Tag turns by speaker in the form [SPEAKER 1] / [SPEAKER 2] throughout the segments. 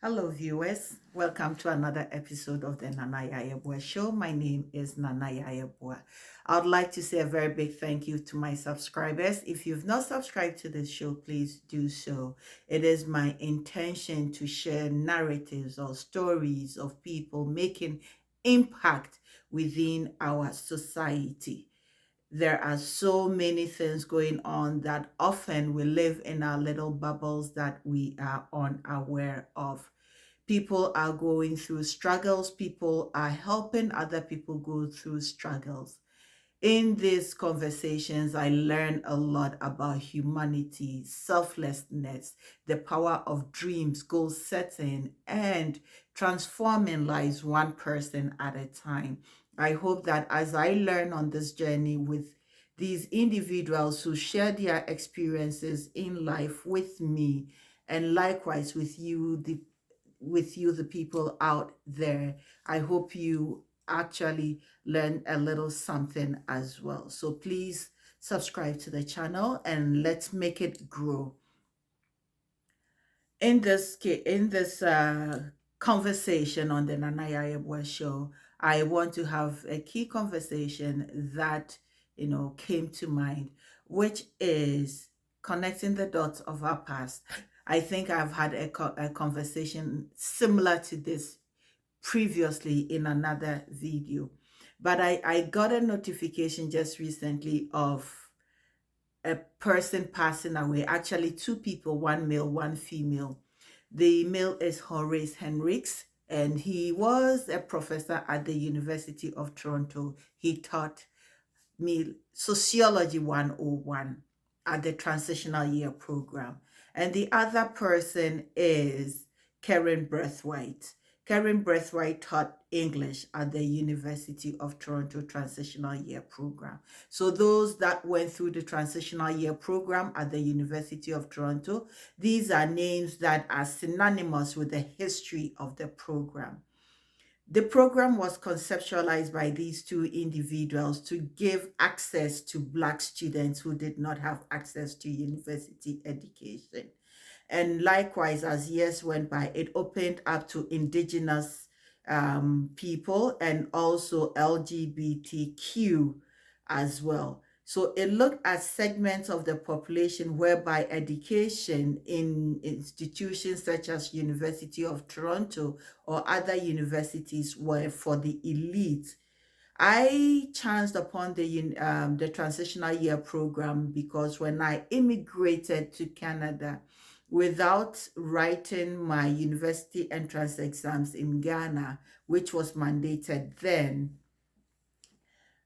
[SPEAKER 1] Hello, viewers. Welcome to another episode of the Nana Yayabua Show. My name is Nana Yayabua. I would like to say a very big thank you to my subscribers. If you've not subscribed to this show, please do so. It is my intention to share narratives or stories of people making impact within our society. There are so many things going on that often we live in our little bubbles that we are unaware of. People are going through struggles, people are helping other people go through struggles. In these conversations, I learn a lot about humanity, selflessness, the power of dreams, goal setting, and transforming lives one person at a time. I hope that as I learn on this journey with these individuals who share their experiences in life with me, and likewise with you, the people out there. I hope you actually learn a little something as well. So please subscribe to the channel and let's make it grow. In this conversation on the Nana Yayabwa show, I want to have a key conversation that came to mind, which is connecting the dots of our past. I think I've had a conversation similar to this previously in another video, but I got a notification just recently of a person passing away. Actually, two people, one male, one female. The male is Horace Henricks, and he was a professor at the University of Toronto. He taught me Sociology 101 at the Transitional Year Program. And the other person is Karen Braithwaite. Karen Braithwaite taught English at the University of Toronto Transitional Year Program. So those that went through the Transitional Year Program at the University of Toronto, these are names that are synonymous with the history of the program. The program was conceptualized by these two individuals to give access to Black students who did not have access to university education. And likewise, as years went by, it opened up to indigenous people and also LGBTQ as well. So it looked at segments of the population whereby education in institutions such as University of Toronto or other universities were for the elite. I chanced upon the Transitional Year Program because when I immigrated to Canada, without writing my university entrance exams in Ghana, which was mandated then,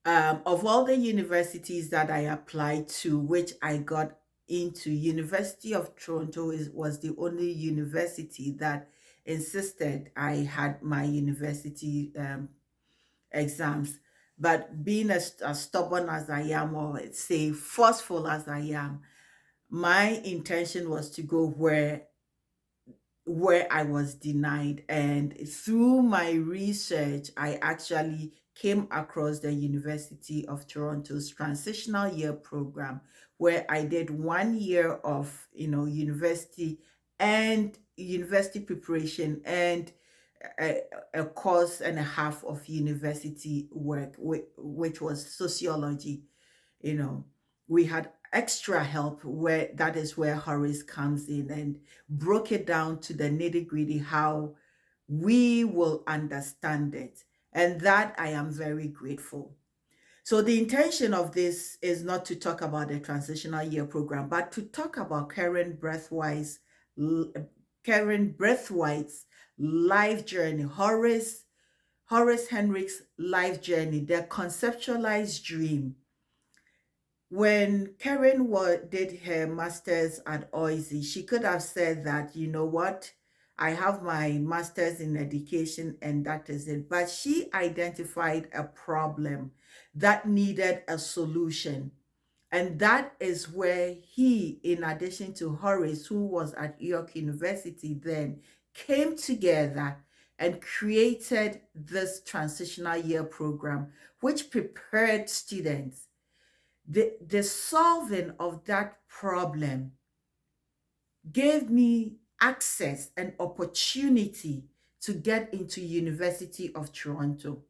[SPEAKER 1] of all the universities that I applied to, which I got into, University of Toronto was the only university that insisted I had my university exams. But being as stubborn as I am, or say forceful as I am, my intention was to go where I was denied. And through my research, I actually came across the University of Toronto's Transitional Year Program, where I did 1 year of, university and university preparation and a course and a half of university work, which was sociology. you know we had extra help, where that is where Horace comes in and broke it down to the nitty gritty, how we will understand it, and that I am very grateful. So the intention of this is not to talk about the Transitional Year Program, but to talk about Karen Braithwaite's life journey, Horace Henricks' life journey, their conceptualized dream. When Karen did her master's at OISE, she could have said that, you know what, I have my master's in education and that is it. But she identified a problem that needed a solution. And that is where he, in addition to Horace, who was at York University then, came together and created this Transitional Year Program, which prepared students. The solving of that problem gave me access and opportunity to get into University of Toronto.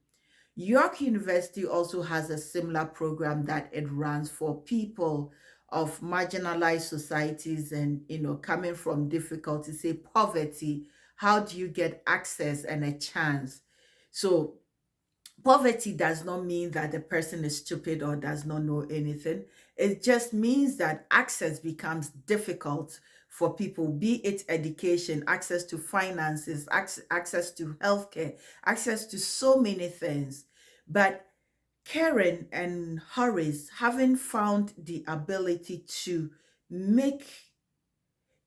[SPEAKER 1] York University also has a similar program that it runs for people of marginalized societies and, coming from difficulty, say poverty. How do you get access and a chance? So poverty does not mean that the person is stupid or does not know anything. It just means that access becomes difficult for people, be it education, access to finances, access to healthcare, access to so many things. But Karen and Horace, having found the ability make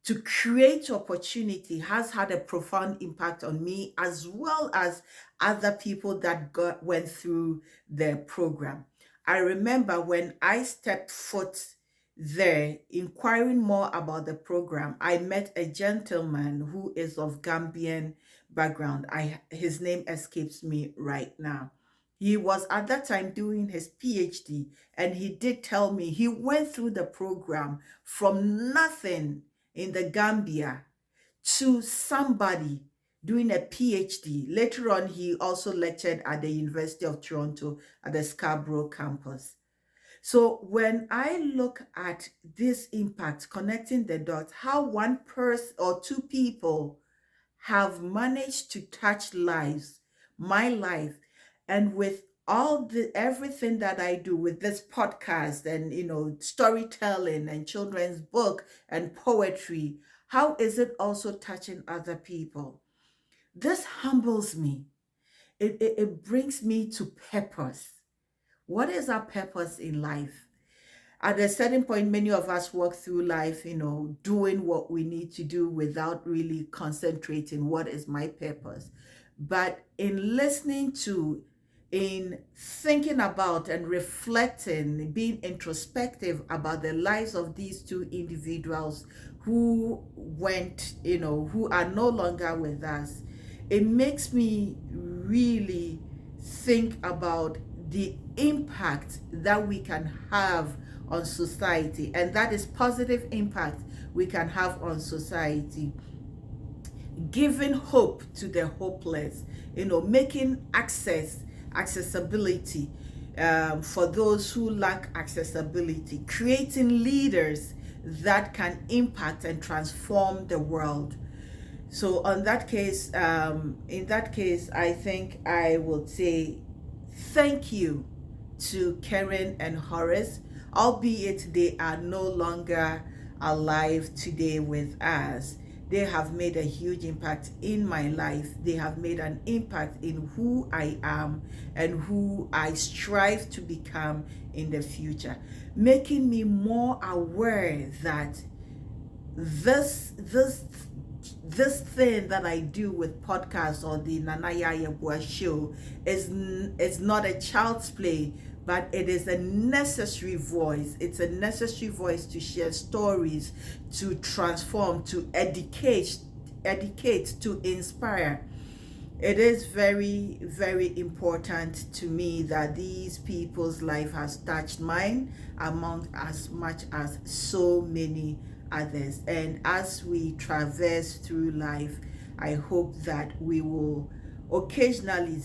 [SPEAKER 1] to create opportunity, has had a profound impact on me as well as other people that went through the program. I remember when I stepped foot there, inquiring more about the program, I met a gentleman who is of Gambian background. His name escapes me right now. He was at that time doing his PhD, and he did tell me he went through the program from nothing in the Gambia to somebody doing a PhD. Later on, he also lectured at the University of Toronto at the Scarborough campus. So when I look at this impact, connecting the dots, how one person or two people have managed to touch lives, my life, and with all the everything that I do with this podcast and storytelling and children's book and poetry, how is it also touching other people? This humbles me. It brings me to purpose. What is our purpose in life? At a certain point, many of us walk through life, doing what we need to do without really concentrating what is my purpose. But in thinking about and reflecting, being introspective about the lives of these two individuals who who are no longer with us, it makes me really think about the impact that we can have on society, and that is positive impact we can have on society, giving hope to the hopeless, making accessibility for those who lack accessibility, creating leaders that can impact and transform the world. So in that case, I think I would say thank you to Karen and Horace, albeit they are no longer alive today with us. They have made a huge impact in my life. They have made an impact in who I am and who I strive to become in the future, making me more aware that this thing that I do with podcasts or the Nanaya Yabua show is not a child's play, but it is a necessary voice. It's a necessary voice to share stories, to transform, to educate, to inspire. It is very, very important to me that these people's life has touched mine among as much as so many others. And as we traverse through life, I hope that we will occasionally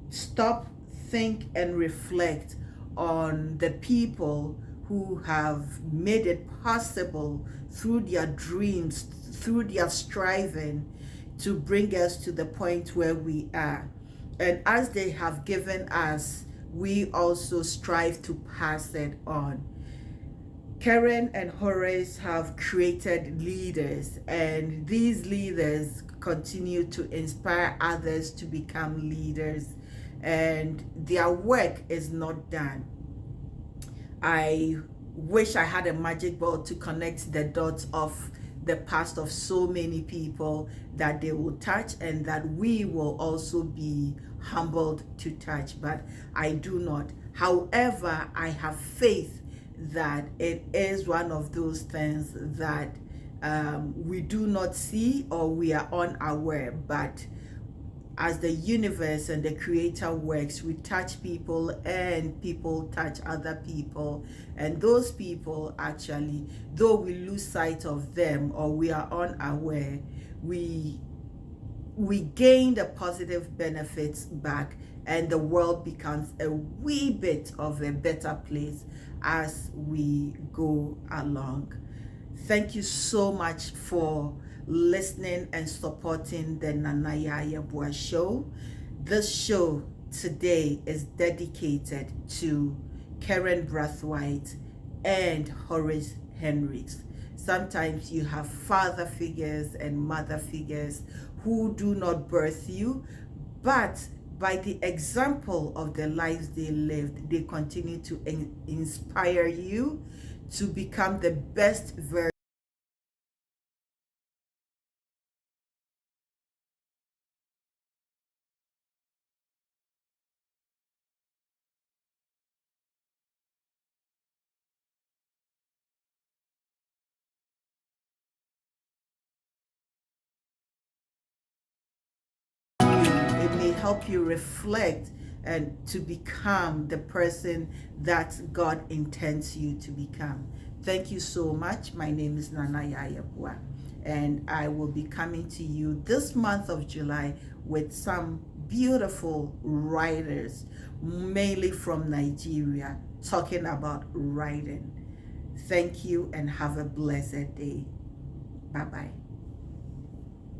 [SPEAKER 1] stop, think, and reflect on the people who have made it possible through their dreams, through their striving, to bring us to the point where we are. And as they have given us, we also strive to pass it on. Karen and Horace have created leaders, and these leaders continue to inspire others to become leaders, and their work is not done. I wish I had a magic ball to connect the dots of the past of so many people that they will touch and that we will also be humbled to touch, but I do not. However, I have faith that it is one of those things that we do not see or we are unaware, but as the universe and the creator works, we touch people and people touch other people. And those people actually, though we lose sight of them or we are unaware, we gain the positive benefits back, and the world becomes a wee bit of a better place as we go along. Thank you so much for listening and supporting the Nana Yayabua show. This show today is dedicated to Karen Braithwaite and Horace Henricks. Sometimes you have father figures and mother figures who do not birth you, but by the example of the lives they lived, they continue to inspire you to become the best version. It may help you reflect and to become the person that God intends you to become. Thank you so much. My name is Nana Yayabua, and I will be coming to you this month of July with some beautiful writers, mainly from Nigeria, talking about writing. Thank you and have a blessed day. Bye-bye.